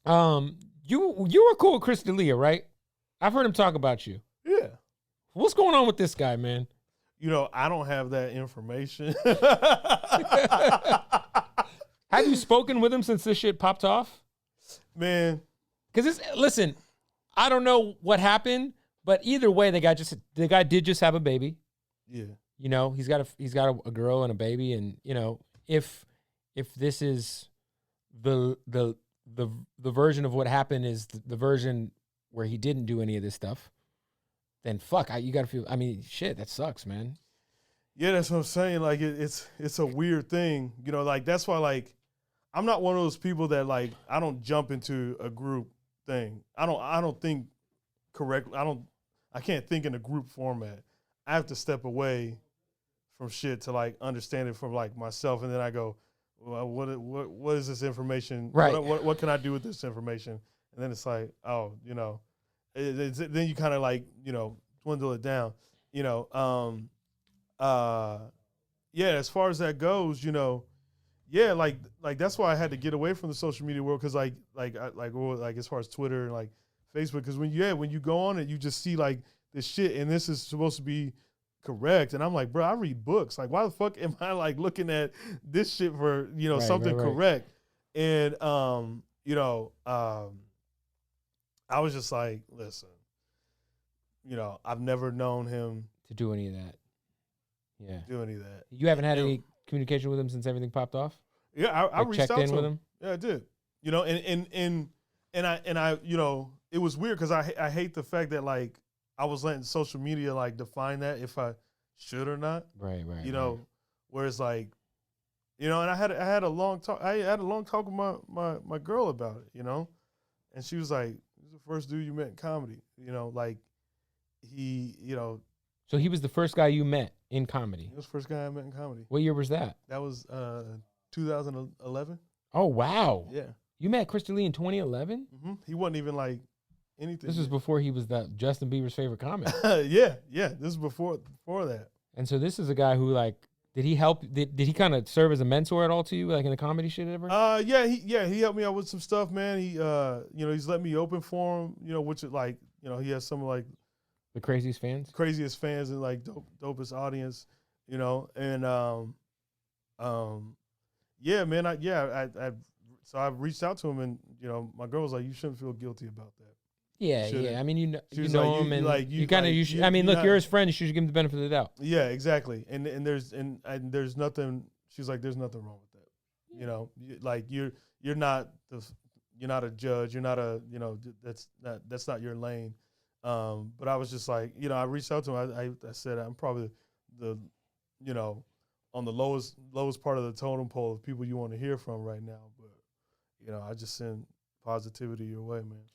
You were cool with Chris D'Elia, right? I've heard him talk about you. Yeah. What's going on with this guy, man? I don't have that information. Have you spoken with him since this shit popped off? Man. Because listen, I don't know what happened, but either way, the guy did just have a baby. Yeah. He's got a girl and a baby, and if this is the version of what happened is the version where he didn't do any of this stuff, then fuck, you gotta feel. I mean, shit, that sucks, man. Yeah, that's what I'm saying. Like it's a weird thing, Like that's why, like, I'm not one of those people that like I don't jump into a group thing. I don't think correctly. I can't think in a group format. I have to step away from shit to like understand it from like myself, and then I go, well, what is this information? Right. What can I do with this information? And then it's like, oh, then you kind of like dwindle it down. Yeah. As far as that goes, yeah, like that's why I had to get away from the social media world, because like as far as Twitter and like Facebook, because when you go on it, you just see like this shit, and this is supposed to be correct, and I'm like, bro, I read books. Like, why the fuck am I like looking at this shit for something correct? And I was just like, listen, I've never known him to do any of that. Yeah, do any of that. You haven't had any communication with him since everything popped off? Yeah, I reached checked out in to with him. Yeah, I did. And I it was weird because I hate the fact that like I was letting social media like define that if I should or not. Right. Where it's like, and I had a long talk. I had a long talk with my girl about it, and she was like, "This is the first dude you met in comedy." Like he, So he was the first guy you met in comedy? He was the first guy I met in comedy. What year was that? That was 2011. Oh, wow. Yeah. You met Chris D'Elia in 2011? Mm-hmm. He wasn't even like anything. This was before he was Justin Bieber's favorite comic. Yeah. This is before that. And so this is a guy who like, did he help? Did he kind of serve as a mentor at all to you, like in the comedy shit ever? Yeah, he helped me out with some stuff, man. He he's let me open for him, which is like, he has some like the craziest fans and like dopest audience, and yeah, man, so I reached out to him, and my girl was like, you shouldn't feel guilty about that. Yeah. I mean, you know like, him, and like, you kind of. I mean, look, you're his friend. You should give him the benefit of the doubt. Yeah, exactly. And there's nothing. She's like, there's nothing wrong with that. Like you're not a judge. You're not a that's not your lane. But I was just like, I reached out to him. I said I'm probably the on the lowest part of the totem pole of people you want to hear from right now. But I just send positivity your way, man.